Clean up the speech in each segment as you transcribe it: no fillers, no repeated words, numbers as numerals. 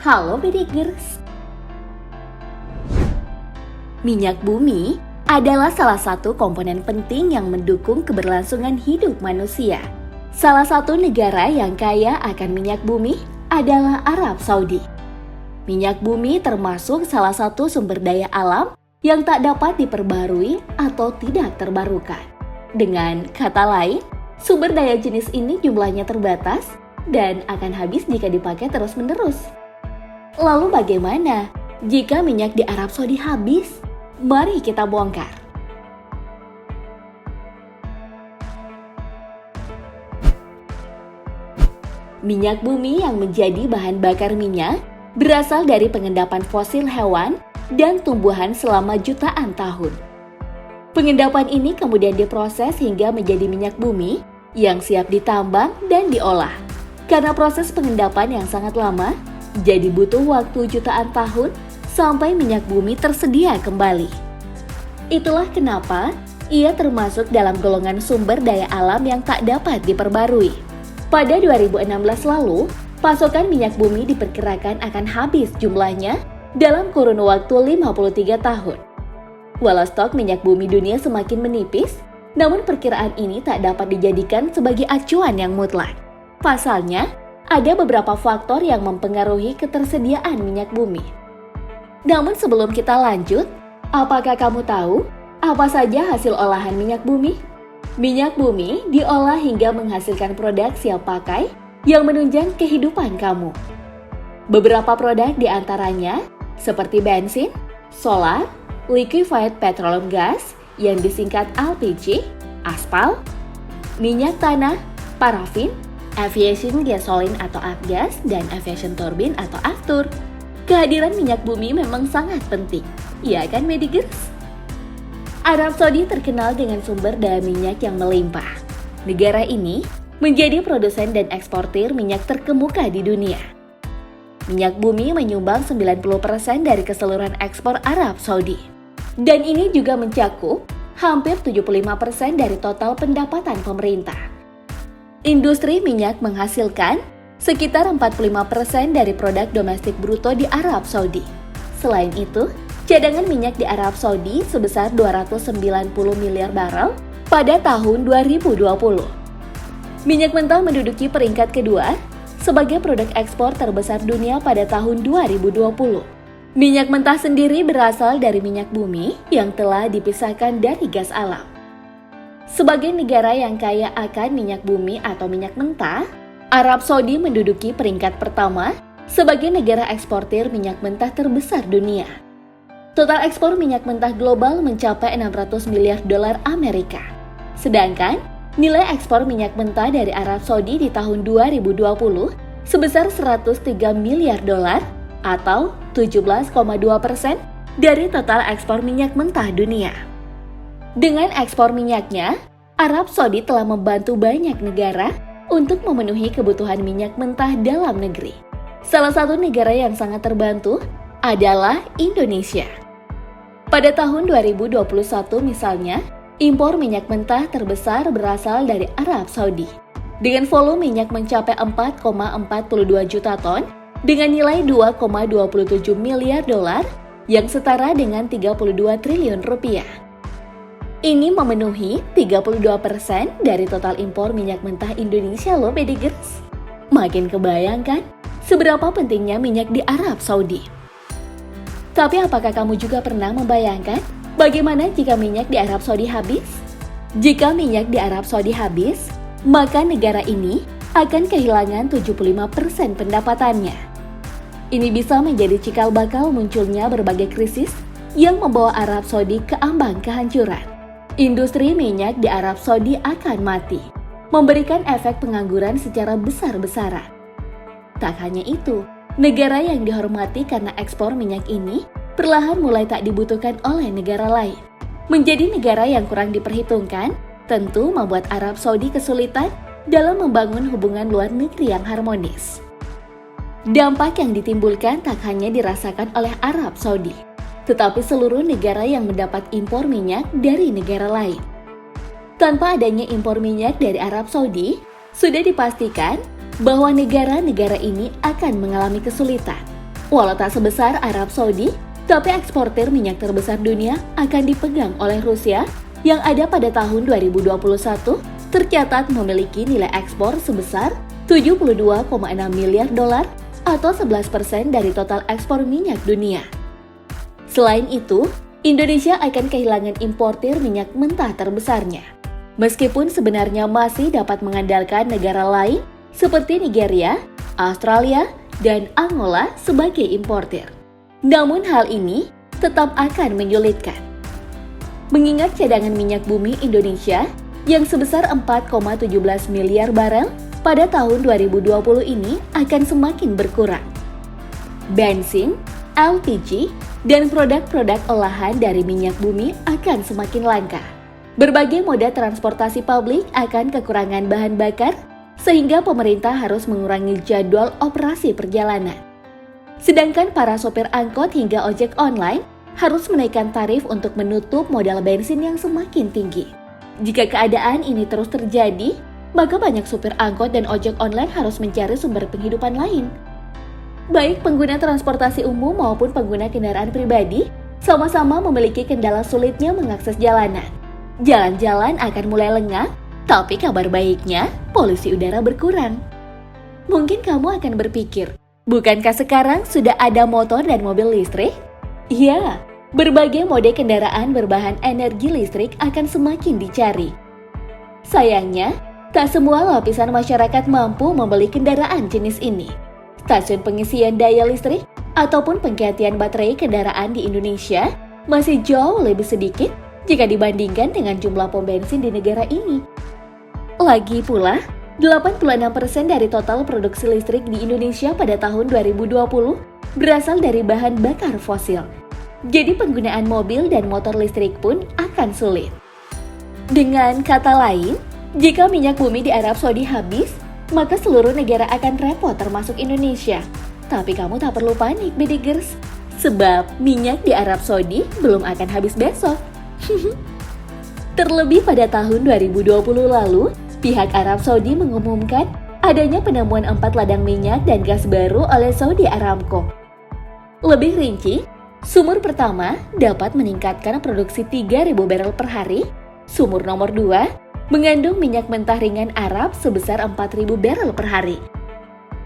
Halo Bedikers. Minyak bumi adalah salah satu komponen penting yang mendukung keberlangsungan hidup manusia. Salah satu negara yang kaya akan minyak bumi adalah Arab Saudi. Minyak bumi termasuk salah satu sumber daya alam yang tak dapat diperbarui atau tidak terbarukan. Dengan kata lain, sumber daya jenis ini jumlahnya terbatas dan akan habis jika dipakai terus-menerus. Lalu bagaimana jika minyak di Arab Saudi habis? Mari kita bongkar. Minyak bumi yang menjadi bahan bakar minyak berasal dari pengendapan fosil hewan dan tumbuhan selama jutaan tahun. Pengendapan ini kemudian diproses hingga menjadi minyak bumi yang siap ditambang dan diolah. Karena proses pengendapan yang sangat lama, jadi butuh waktu jutaan tahun sampai minyak bumi tersedia kembali. Itulah kenapa ia termasuk dalam golongan sumber daya alam yang tak dapat diperbarui. Pada 2016 lalu, pasokan minyak bumi diperkirakan akan habis jumlahnya dalam kurun waktu 53 tahun. Walau stok minyak bumi dunia semakin menipis, namun perkiraan ini tak dapat dijadikan sebagai acuan yang mutlak. Pasalnya, ada beberapa faktor yang mempengaruhi ketersediaan minyak bumi. Namun sebelum kita lanjut, apakah kamu tahu apa saja hasil olahan minyak bumi? Minyak bumi diolah hingga menghasilkan produk siap pakai yang menunjang kehidupan kamu. Beberapa produk diantaranya seperti bensin, solar, liquefied petroleum gas yang disingkat LPG, aspal, minyak tanah, parafin, aviation gasoline atau avgas, dan aviation turbine atau aftur. Kehadiran minyak bumi memang sangat penting, iya kan Bedikers? Arab Saudi terkenal dengan sumber daya minyak yang melimpah. Negara ini menjadi produsen dan eksportir minyak terkemuka di dunia. Minyak bumi menyumbang 90% dari keseluruhan ekspor Arab Saudi. Dan ini juga mencakup hampir 75% dari total pendapatan pemerintah. Industri minyak menghasilkan sekitar 45% dari produk domestik bruto di Arab Saudi. Selain itu, cadangan minyak di Arab Saudi sebesar 290 miliar barel pada tahun 2020. Minyak mentah menduduki peringkat kedua sebagai produk ekspor terbesar dunia pada tahun 2020. Minyak mentah sendiri berasal dari minyak bumi yang telah dipisahkan dari gas alam. Sebagai negara yang kaya akan minyak bumi atau minyak mentah, Arab Saudi menduduki peringkat pertama sebagai negara eksportir minyak mentah terbesar dunia. Total ekspor minyak mentah global mencapai 600 miliar dolar Amerika. Sedangkan nilai ekspor minyak mentah dari Arab Saudi di tahun 2020 sebesar 103 miliar dolar atau 17,2% dari total ekspor minyak mentah dunia. Dengan ekspor minyaknya, Arab Saudi telah membantu banyak negara untuk memenuhi kebutuhan minyak mentah dalam negeri. Salah satu negara yang sangat terbantu adalah Indonesia. Pada tahun 2021 misalnya, impor minyak mentah terbesar berasal dari Arab Saudi. Dengan volume minyak mencapai 4,42 juta ton dengan nilai 2,27 miliar dolar yang setara dengan 32 triliun rupiah. Ini memenuhi 32% dari total impor minyak mentah Indonesia loh Bedikers. Makin kebayangkan seberapa pentingnya minyak di Arab Saudi. Tapi apakah kamu juga pernah membayangkan bagaimana jika minyak di Arab Saudi habis? Jika minyak di Arab Saudi habis, maka negara ini akan kehilangan 75% pendapatannya. Ini bisa menjadi cikal bakal munculnya berbagai krisis yang membawa Arab Saudi ke ambang kehancuran. Industri minyak di Arab Saudi akan mati, memberikan efek pengangguran secara besar-besaran. Tak hanya itu, negara yang dihormati karena ekspor minyak ini perlahan mulai tak dibutuhkan oleh negara lain. Menjadi negara yang kurang diperhitungkan, tentu membuat Arab Saudi kesulitan dalam membangun hubungan luar negeri yang harmonis. Dampak yang ditimbulkan tak hanya dirasakan oleh Arab Saudi, tetapi seluruh negara yang mendapat impor minyak dari negara lain. Tanpa adanya impor minyak dari Arab Saudi, sudah dipastikan bahwa negara-negara ini akan mengalami kesulitan. Walau tak sebesar Arab Saudi, tapi eksportir minyak terbesar dunia akan dipegang oleh Rusia yang ada pada tahun 2021 tercatat memiliki nilai ekspor sebesar 72,6 miliar dolar atau 11% dari total ekspor minyak dunia. Selain itu, Indonesia akan kehilangan importir minyak mentah terbesarnya. Meskipun sebenarnya masih dapat mengandalkan negara lain seperti Nigeria, Australia, dan Angola sebagai importir. Namun hal ini tetap akan menyulitkan. Mengingat cadangan minyak bumi Indonesia yang sebesar 4,17 miliar barel pada tahun 2020 ini akan semakin berkurang. Bensin, LPG, dan produk-produk olahan dari minyak bumi akan semakin langka. Berbagai moda transportasi publik akan kekurangan bahan bakar, sehingga pemerintah harus mengurangi jadwal operasi perjalanan. Sedangkan para sopir angkot hingga ojek online harus menaikkan tarif untuk menutup modal bensin yang semakin tinggi. Jika keadaan ini terus terjadi, maka banyak supir angkot dan ojek online harus mencari sumber penghidupan lain. Baik pengguna transportasi umum maupun pengguna kendaraan pribadi sama-sama memiliki kendala sulitnya mengakses jalanan. Jalan-jalan akan mulai lengang, tapi kabar baiknya polusi udara berkurang. Mungkin kamu akan berpikir, bukankah sekarang sudah ada motor dan mobil listrik? Ya, berbagai mode kendaraan berbahan energi listrik akan semakin dicari. Sayangnya, tak semua lapisan masyarakat mampu membeli kendaraan jenis ini. Stasiun pengisian daya listrik ataupun penggantian baterai kendaraan di Indonesia masih jauh lebih sedikit jika dibandingkan dengan jumlah pom bensin di negara ini. Lagi pula, 86% dari total produksi listrik di Indonesia pada tahun 2020 berasal dari bahan bakar fosil. Jadi penggunaan mobil dan motor listrik pun akan sulit. Dengan kata lain, jika minyak bumi di Arab Saudi habis, maka seluruh negara akan repot termasuk Indonesia. Tapi kamu tak perlu panik, Bedigers, sebab minyak di Arab Saudi belum akan habis besok. Terlebih pada tahun 2020 lalu, pihak Arab Saudi mengumumkan adanya penemuan 4 ladang minyak dan gas baru oleh Saudi Aramco. Lebih rinci, sumur pertama dapat meningkatkan produksi 3.000 barel per hari, sumur nomor 2 mengandung minyak mentah ringan Arab sebesar 4.000 barel per hari.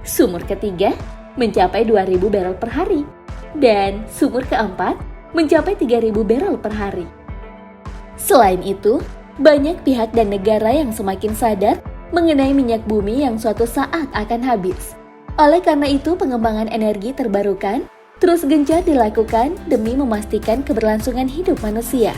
Sumur ketiga mencapai 2.000 barel per hari. Dan sumur keempat mencapai 3.000 barel per hari. Selain itu, banyak pihak dan negara yang semakin sadar mengenai minyak bumi yang suatu saat akan habis. Oleh karena itu, pengembangan energi terbarukan terus gencar dilakukan demi memastikan keberlangsungan hidup manusia.